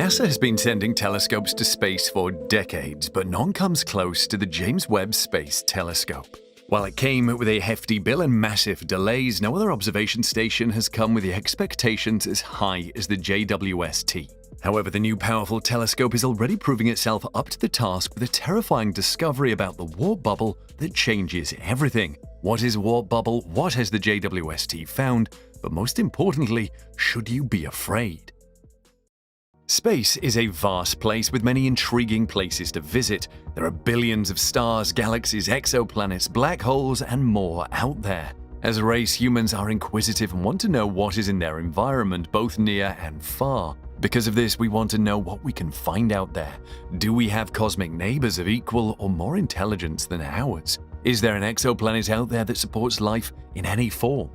NASA has been sending telescopes to space for decades, but none comes close to the James Webb Space Telescope. While it came with a hefty bill and massive delays, no other observation station has come with the expectations as high as the JWST. However, the new powerful telescope is already proving itself up to the task with a terrifying discovery about the warp bubble that changes everything. What is warp bubble? What has the JWST found? But most importantly, should you be afraid? Space is a vast place with many intriguing places to visit. There are billions of stars, galaxies, exoplanets, black holes, and more out there. As a race, humans are inquisitive and want to know what is in their environment, both near and far. Because of this, we want to know what we can find out there. Do we have cosmic neighbors of equal or more intelligence than ours? Is there an exoplanet out there that supports life in any form?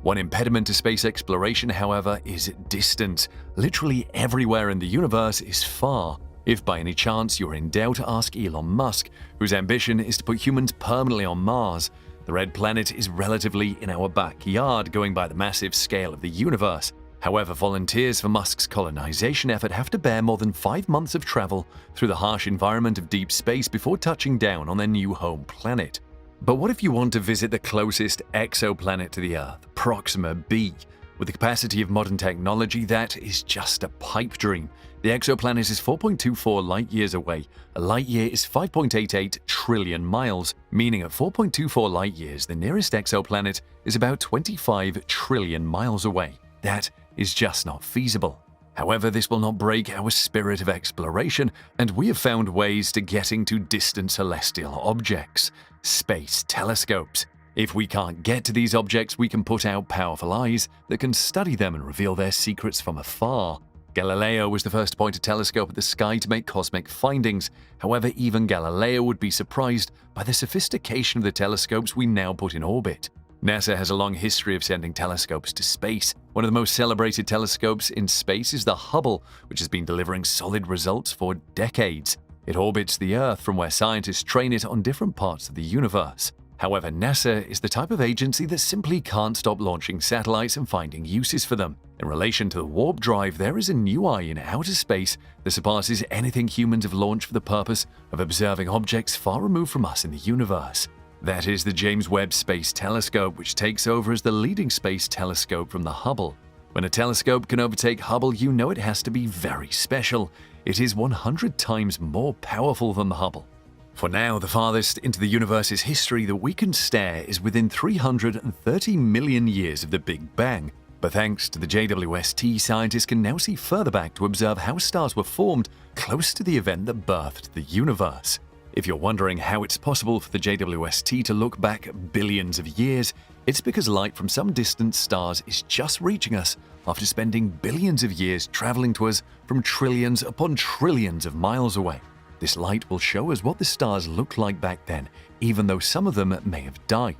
One impediment to space exploration, however, is distance. Literally everywhere in the universe is far. If by any chance you're in doubt, ask Elon Musk, whose ambition is to put humans permanently on Mars. The red planet is relatively in our backyard, going by the massive scale of the universe. However, volunteers for Musk's colonization effort have to bear more than 5 months of travel through the harsh environment of deep space before touching down on their new home planet. But what if you want to visit the closest exoplanet to the Earth, Proxima b? With the capacity of modern technology, that is just a pipe dream. The exoplanet is 4.24 light-years away. A light-year is 5.88 trillion miles, meaning at 4.24 light-years, the nearest exoplanet is about 25 trillion miles away. That is just not feasible. However, this will not break our spirit of exploration, and we have found ways to getting to distant celestial objects. Space telescopes. If we can't get to these objects, we can put out powerful eyes that can study them and reveal their secrets from afar. Galileo was the first to point a telescope at the sky to make cosmic findings. However, even Galileo would be surprised by the sophistication of the telescopes we now put in orbit. NASA has a long history of sending telescopes to space. One of the most celebrated telescopes in space is the Hubble, which has been delivering solid results for decades. It orbits the Earth, from where scientists train it on different parts of the universe. However, NASA is the type of agency that simply can't stop launching satellites and finding uses for them. In relation to the warp drive, there is a new eye in outer space that surpasses anything humans have launched for the purpose of observing objects far removed from us in the universe. That is the James Webb Space Telescope, which takes over as the leading space telescope from the Hubble. When a telescope can overtake Hubble, you know it has to be very special. It is 100 times more powerful than the Hubble. For now, the farthest into the universe's history that we can stare is within 330 million years of the Big Bang. But thanks to the JWST, scientists can now see further back to observe how stars were formed close to the event that birthed the universe. If you're wondering how it's possible for the JWST to look back billions of years, it's because light from some distant stars is just reaching us after spending billions of years traveling to us from trillions upon trillions of miles away. This light will show us what the stars looked like back then, even though some of them may have died.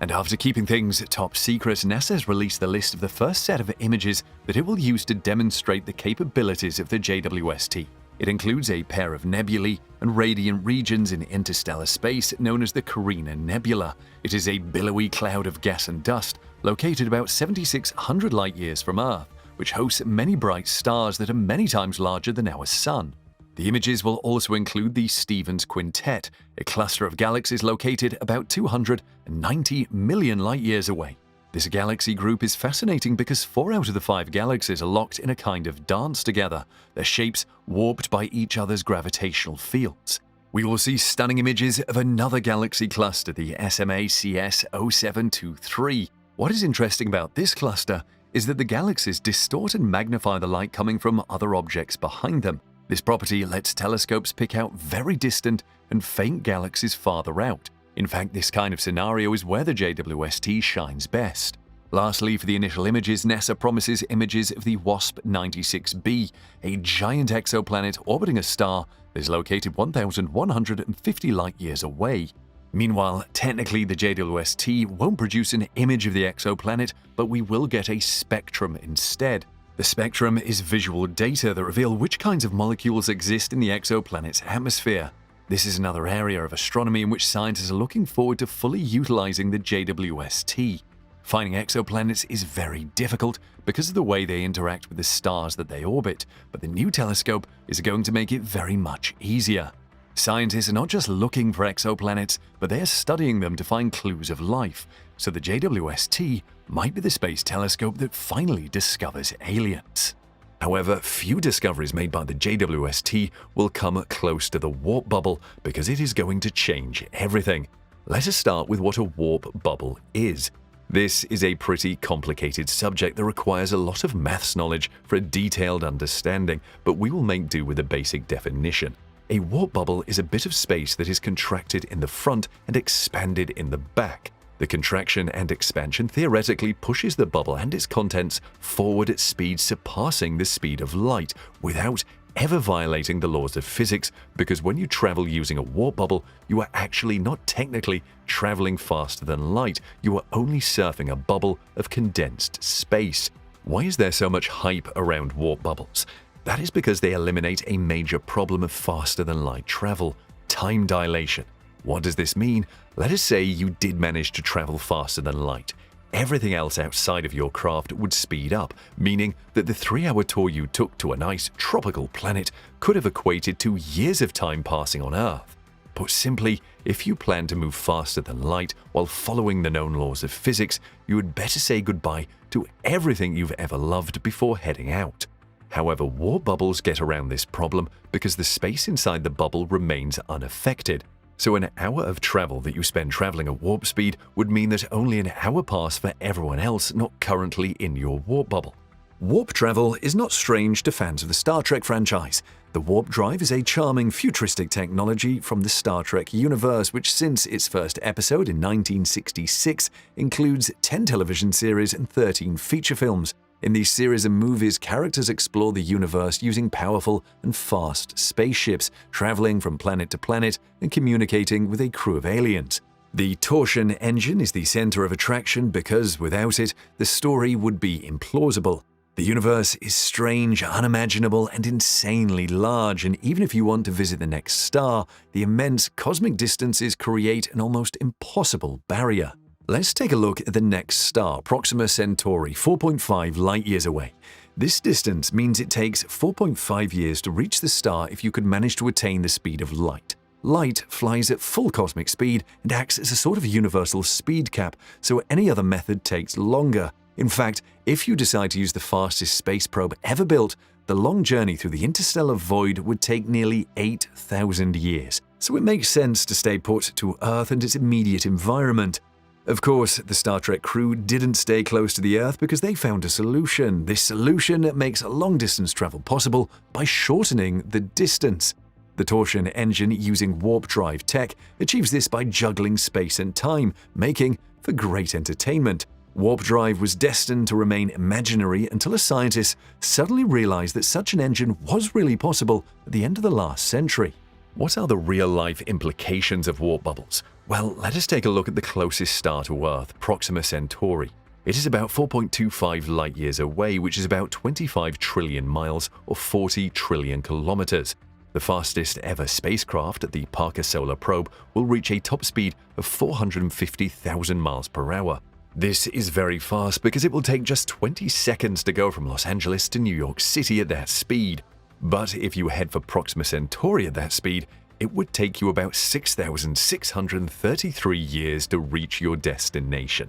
And after keeping things top secret, NASA has released the list of the first set of images that it will use to demonstrate the capabilities of the JWST. It includes a pair of nebulae and radiant regions in interstellar space known as the Carina Nebula. It is a billowy cloud of gas and dust located about 7,600 light-years from Earth, which hosts many bright stars that are many times larger than our Sun. The images will also include the Stevens Quintet, a cluster of galaxies located about 290 million light-years away. This galaxy group is fascinating because 4 out of the 5 galaxies are locked in a kind of dance together, their shapes warped by each other's gravitational fields. We will see stunning images of another galaxy cluster, the SMA CS 0723. What is interesting about this cluster is that the galaxies distort and magnify the light coming from other objects behind them. This property lets telescopes pick out very distant and faint galaxies farther out. In fact, this kind of scenario is where the JWST shines best. Lastly, for the initial images, NASA promises images of the WASP-96b, a giant exoplanet orbiting a star that is located 1,150 light-years away. Meanwhile, technically the JWST won't produce an image of the exoplanet, but we will get a spectrum instead. The spectrum is visual data that reveal which kinds of molecules exist in the exoplanet's atmosphere. This is another area of astronomy in which scientists are looking forward to fully utilizing the JWST. Finding exoplanets is very difficult because of the way they interact with the stars that they orbit, but the new telescope is going to make it very much easier. Scientists are not just looking for exoplanets, but they are studying them to find clues of life, so the JWST might be the space telescope that finally discovers aliens. However, few discoveries made by the JWST will come close to the warp bubble because it is going to change everything. Let us start with what a warp bubble is. This is a pretty complicated subject that requires a lot of maths knowledge for a detailed understanding, but we will make do with a basic definition. A warp bubble is a bit of space that is contracted in the front and expanded in the back. The contraction and expansion theoretically pushes the bubble and its contents forward at speeds surpassing the speed of light without ever violating the laws of physics, because when you travel using a warp bubble, you are actually not technically traveling faster than light, you are only surfing a bubble of condensed space. Why is there so much hype around warp bubbles? That is because they eliminate a major problem of faster than light travel: time dilation. What does this mean? Let us say you did manage to travel faster than light. Everything else outside of your craft would speed up, meaning that the 3-hour tour you took to a nice tropical planet could have equated to years of time passing on Earth. Put simply, if you plan to move faster than light while following the known laws of physics, you would better say goodbye to everything you've ever loved before heading out. However, warp bubbles get around this problem because the space inside the bubble remains unaffected. So an hour of travel that you spend traveling at warp speed would mean that only an hour passed for everyone else not currently in your warp bubble. Warp travel is not strange to fans of the Star Trek franchise. The warp drive is a charming futuristic technology from the Star Trek universe, which since its first episode in 1966 includes 10 television series and 13 feature films. In these series and movies, characters explore the universe using powerful and fast spaceships, traveling from planet to planet and communicating with a crew of aliens. The torsion engine is the center of attraction because without it, the story would be implausible. The universe is strange, unimaginable, and insanely large, and even if you want to visit the next star, the immense cosmic distances create an almost impossible barrier. Let's take a look at the next star, Proxima Centauri, 4.5 light-years away. This distance means it takes 4.5 years to reach the star if you could manage to attain the speed of light. Light flies at full cosmic speed and acts as a sort of universal speed cap, so any other method takes longer. In fact, if you decide to use the fastest space probe ever built, the long journey through the interstellar void would take nearly 8,000 years. So it makes sense to stay put to Earth and its immediate environment. Of course, the Star Trek crew didn't stay close to the Earth because they found a solution. This solution makes long-distance travel possible by shortening the distance. The torsion engine using warp drive tech achieves this by juggling space and time, making for great entertainment. Warp drive was destined to remain imaginary until a scientist suddenly realized that such an engine was really possible at the end of the last century. What are the real-life implications of warp bubbles? Well, let us take a look at the closest star to Earth, Proxima Centauri. It is about 4.25 light-years away, which is about 25 trillion miles or 40 trillion kilometers. The fastest ever spacecraft, the Parker Solar Probe, will reach a top speed of 450,000 miles per hour. This is very fast because it will take just 20 seconds to go from Los Angeles to New York City at that speed. But if you head for Proxima Centauri at that speed, it would take you about 6,633 years to reach your destination.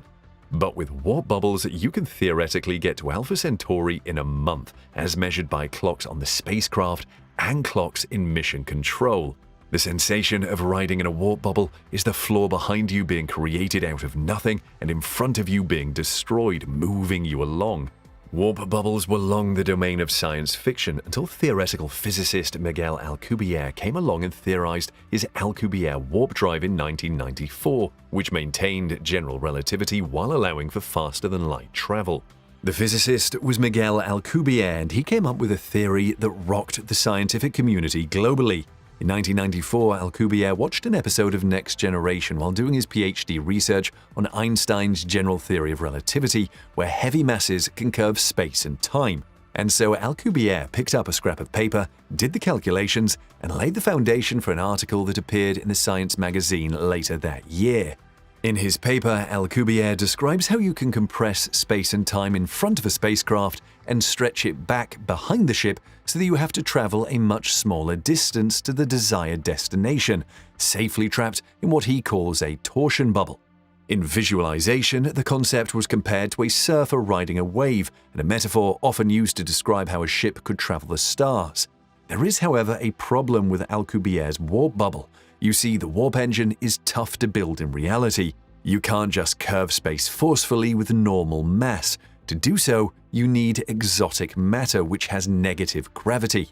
But with warp bubbles, you can theoretically get to Alpha Centauri in a month, as measured by clocks on the spacecraft and clocks in mission control. The sensation of riding in a warp bubble is the floor behind you being created out of nothing and in front of you being destroyed, moving you along. Warp bubbles were long the domain of science fiction until theoretical physicist Miguel Alcubierre came along and theorized his Alcubierre warp drive in 1994, which maintained general relativity while allowing for faster-than-light travel. The physicist was Miguel Alcubierre, and he came up with a theory that rocked the scientific community globally. In 1994, Alcubierre watched an episode of Next Generation while doing his PhD research on Einstein's general theory of relativity, where heavy masses can curve space and time. And so Alcubierre picked up a scrap of paper, did the calculations, and laid the foundation for an article that appeared in the Science magazine later that year. In his paper, Alcubierre describes how you can compress space and time in front of a spacecraft and stretch it back behind the ship so that you have to travel a much smaller distance to the desired destination, safely trapped in what he calls a torsion bubble. In visualization, the concept was compared to a surfer riding a wave, and a metaphor often used to describe how a ship could travel the stars. There is, however, a problem with Alcubierre's warp bubble. You see, the warp engine is tough to build in reality. You can't just curve space forcefully with normal mass. To do so, you need exotic matter which has negative gravity.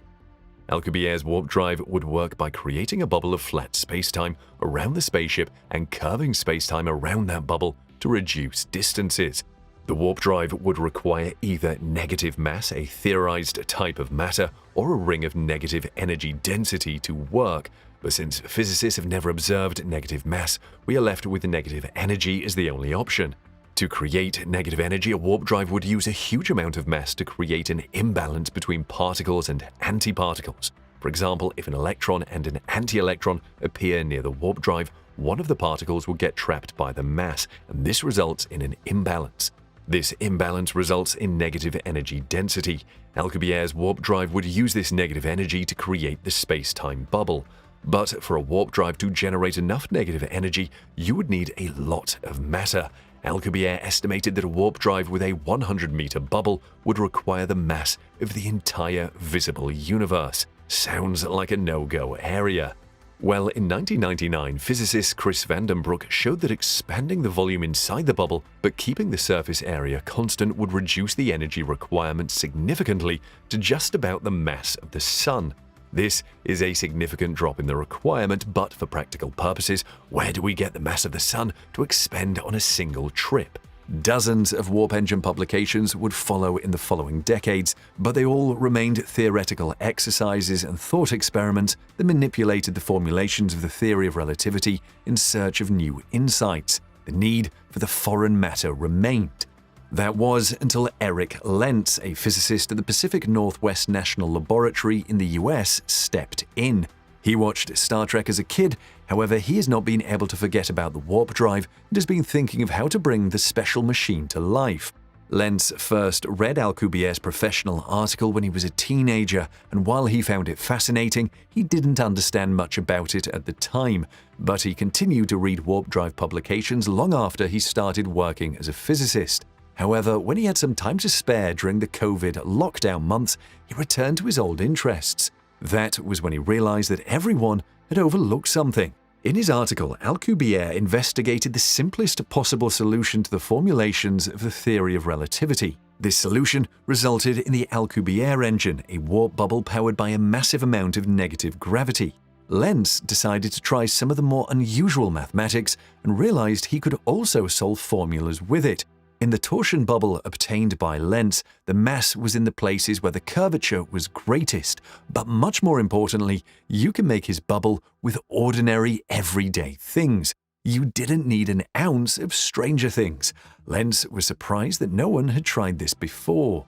Alcubierre's warp drive would work by creating a bubble of flat spacetime around the spaceship and curving spacetime around that bubble to reduce distances. The warp drive would require either negative mass, a theorized type of matter, or a ring of negative energy density to work. But since physicists have never observed negative mass, we are left with negative energy as the only option. To create negative energy, a warp drive would use a huge amount of mass to create an imbalance between particles and antiparticles. For example, if an electron and an anti-electron appear near the warp drive, one of the particles will get trapped by the mass, and this results in an imbalance. This imbalance results in negative energy density. Alcubierre's warp drive would use this negative energy to create the space-time bubble. But for a warp drive to generate enough negative energy, you would need a lot of matter. Alcubierre estimated that a warp drive with a 100-meter bubble would require the mass of the entire visible universe. Sounds like a no-go area. Well, in 1999, physicist Chris Vandenbroek showed that expanding the volume inside the bubble but keeping the surface area constant would reduce the energy requirement significantly to just about the mass of the Sun. This is a significant drop in the requirement, but for practical purposes, where do we get the mass of the Sun to expend on a single trip? Dozens of warp engine publications would follow in the following decades, but they all remained theoretical exercises and thought experiments that manipulated the formulations of the theory of relativity in search of new insights. The need for the foreign matter remained. That was until Eric Lentz, a physicist at the Pacific Northwest National Laboratory in the US, stepped in. He watched Star Trek as a kid, however, he has not been able to forget about the warp drive and has been thinking of how to bring the special machine to life. Lentz first read Alcubierre's professional article when he was a teenager, and while he found it fascinating, he didn't understand much about it at the time, but he continued to read warp drive publications long after he started working as a physicist. However, when he had some time to spare during the COVID lockdown months, he returned to his old interests. That was when he realized that everyone had overlooked something. In his article, Alcubierre investigated the simplest possible solution to the formulations of the theory of relativity. This solution resulted in the Alcubierre engine, a warp bubble powered by a massive amount of negative gravity. Lentz decided to try some of the more unusual mathematics and realized he could also solve formulas with it. In the torsion bubble obtained by Lentz, the mass was in the places where the curvature was greatest, but much more importantly, you can make his bubble with ordinary, everyday things. You didn't need an ounce of stranger things. Lentz was surprised that no one had tried this before.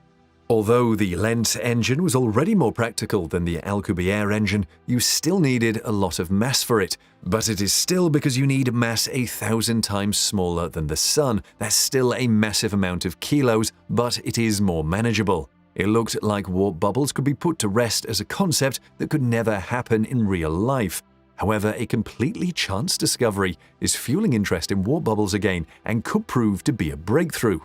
Although the Lentz engine was already more practical than the Alcubierre engine, you still needed a lot of mass for it. But it is still because you need mass 1,000 times smaller than the Sun. That's still a massive amount of kilos, but it is more manageable. It looked like warp bubbles could be put to rest as a concept that could never happen in real life. However, a completely chance discovery is fueling interest in warp bubbles again and could prove to be a breakthrough.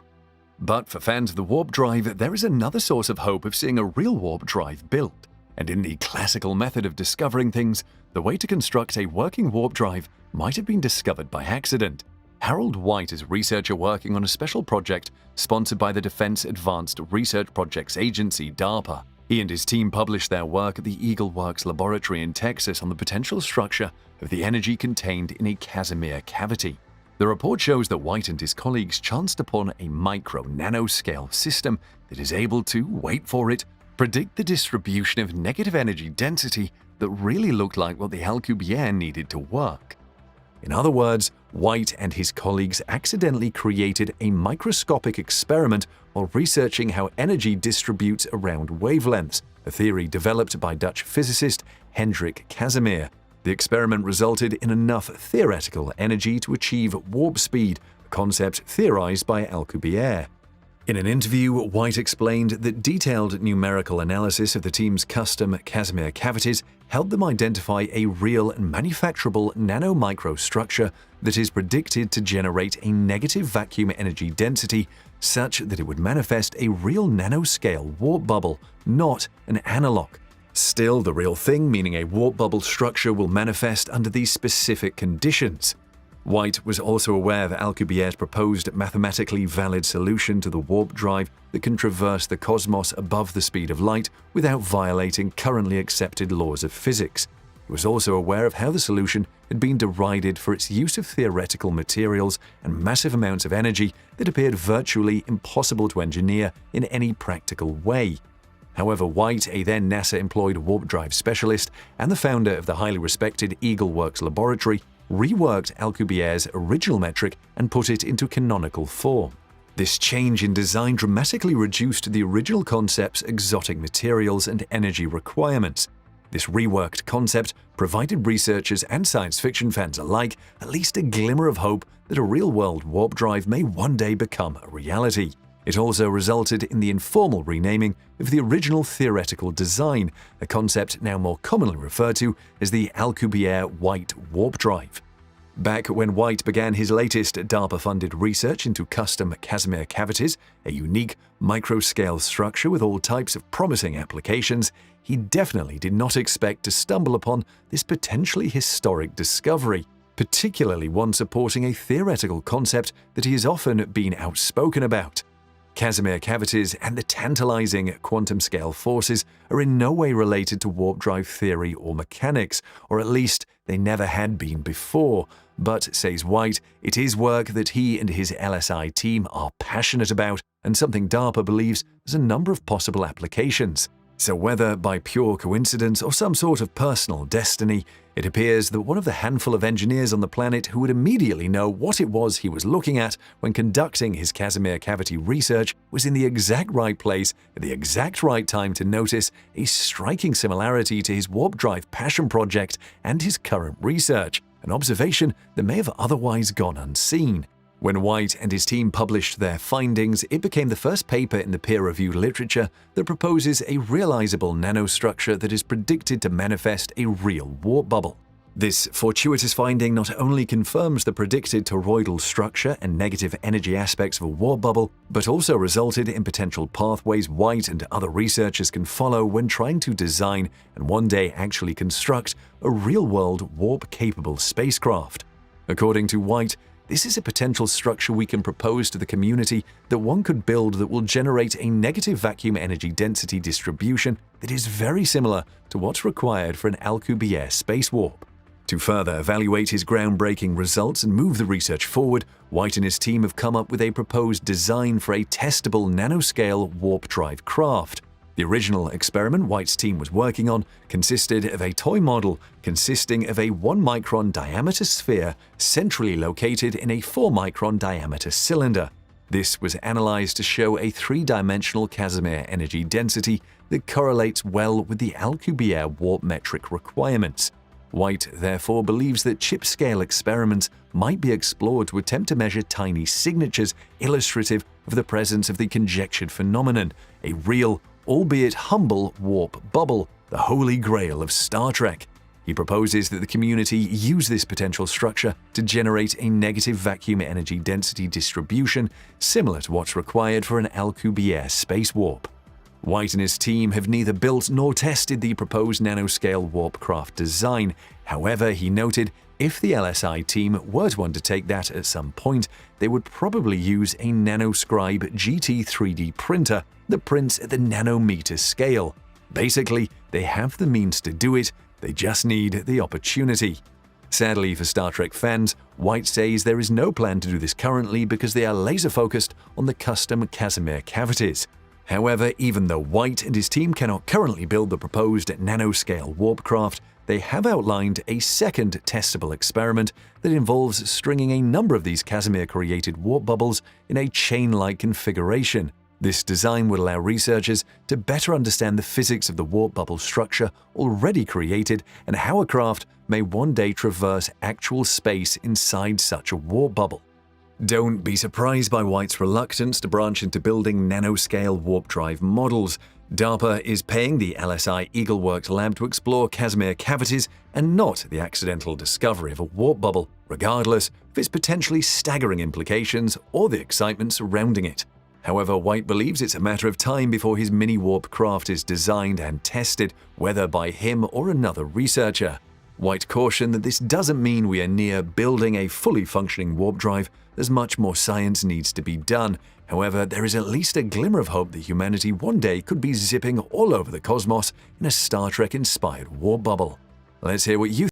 But for fans of the warp drive, there is another source of hope of seeing a real warp drive built. And in the classical method of discovering things, the way to construct a working warp drive might have been discovered by accident. Harold White is a researcher working on a special project sponsored by the Defense Advanced Research Projects Agency, DARPA. He and his team published their work at the Eagle Works Laboratory in Texas on the potential structure of the energy contained in a Casimir cavity. The report shows that White and his colleagues chanced upon a micro-nanoscale system that is able to, wait for it, predict the distribution of negative energy density that really looked like what the Alcubierre needed to work. In other words, White and his colleagues accidentally created a microscopic experiment while researching how energy distributes around wavelengths, a theory developed by Dutch physicist Hendrik Casimir. The experiment resulted in enough theoretical energy to achieve warp speed, a concept theorized by Alcubierre. In an interview, White explained that detailed numerical analysis of the team's custom Casimir cavities helped them identify a real and manufacturable nanomicrostructure that is predicted to generate a negative vacuum energy density such that it would manifest a real nanoscale warp bubble, not an analog. Still, the real thing, meaning a warp bubble structure, will manifest under these specific conditions. White was also aware of Alcubierre's proposed mathematically valid solution to the warp drive that can traverse the cosmos above the speed of light without violating currently accepted laws of physics. He was also aware of how the solution had been derided for its use of theoretical materials and massive amounts of energy that appeared virtually impossible to engineer in any practical way. However, White, a then NASA-employed warp drive specialist and the founder of the highly respected Eagle Works laboratory, reworked Alcubierre's original metric and put it into canonical form. This change in design dramatically reduced the original concept's exotic materials and energy requirements. This reworked concept provided researchers and science fiction fans alike at least a glimmer of hope that a real-world warp drive may one day become a reality. It also resulted in the informal renaming of the original theoretical design, a concept now more commonly referred to as the Alcubierre-White warp drive. Back when White began his latest DARPA-funded research into custom Casimir cavities, a unique microscale structure with all types of promising applications, he definitely did not expect to stumble upon this potentially historic discovery, particularly one supporting a theoretical concept that he has often been outspoken about. Casimir cavities and the tantalizing quantum-scale forces are in no way related to warp drive theory or mechanics, or at least they never had been before. But, says White, it is work that he and his LSI team are passionate about, and something DARPA believes has a number of possible applications. So whether by pure coincidence or some sort of personal destiny, it appears that one of the handful of engineers on the planet who would immediately know what it was he was looking at when conducting his Casimir cavity research was in the exact right place at the exact right time to notice a striking similarity to his warp drive passion project and his current research, an observation that may have otherwise gone unseen. When White and his team published their findings, it became the first paper in the peer-reviewed literature that proposes a realizable nanostructure that is predicted to manifest a real warp bubble. This fortuitous finding not only confirms the predicted toroidal structure and negative energy aspects of a warp bubble, but also resulted in potential pathways White and other researchers can follow when trying to design and one day actually construct a real-world warp-capable spacecraft. According to White, this is a potential structure we can propose to the community that one could build that will generate a negative vacuum energy density distribution that is very similar to what's required for an Alcubierre space warp. To further evaluate his groundbreaking results and move the research forward, White and his team have come up with a proposed design for a testable nanoscale warp drive craft. The original experiment White's team was working on consisted of a toy model consisting of a 1-micron diameter sphere centrally located in a 4-micron diameter cylinder. This was analyzed to show a 3-dimensional Casimir energy density that correlates well with the Alcubierre warp metric requirements. White therefore believes that chip-scale experiments might be explored to attempt to measure tiny signatures illustrative of the presence of the conjectured phenomenon, a real, albeit humble, warp bubble, the holy grail of Star Trek. He proposes that the community use this potential structure to generate a negative vacuum energy density distribution similar to what's required for an Alcubierre space warp. White and his team have neither built nor tested the proposed nanoscale warp craft design. However, he noted, if the LSI team were to undertake that at some point, they would probably use a NanoScribe GT 3D printer that prints at the nanometer scale. Basically, they have the means to do it, they just need the opportunity. Sadly for Star Trek fans, White says there is no plan to do this currently because they are laser-focused on the custom Casimir cavities. However, even though White and his team cannot currently build the proposed nanoscale warp craft, they have outlined a second testable experiment that involves stringing a number of these Casimir-created warp bubbles in a chain-like configuration. This design would allow researchers to better understand the physics of the warp bubble structure already created and how a craft may one day traverse actual space inside such a warp bubble. Don't be surprised by White's reluctance to branch into building nanoscale warp drive models. DARPA is paying the LSI Eagleworks lab to explore Casimir cavities and not the accidental discovery of a warp bubble, regardless of its potentially staggering implications or the excitement surrounding it. However, White believes it's a matter of time before his mini-warp craft is designed and tested, whether by him or another researcher. White cautioned that this doesn't mean we are near building a fully functioning warp drive, as much more science needs to be done. However, there is at least a glimmer of hope that humanity one day could be zipping all over the cosmos in a Star Trek-inspired warp bubble. Let's hear what you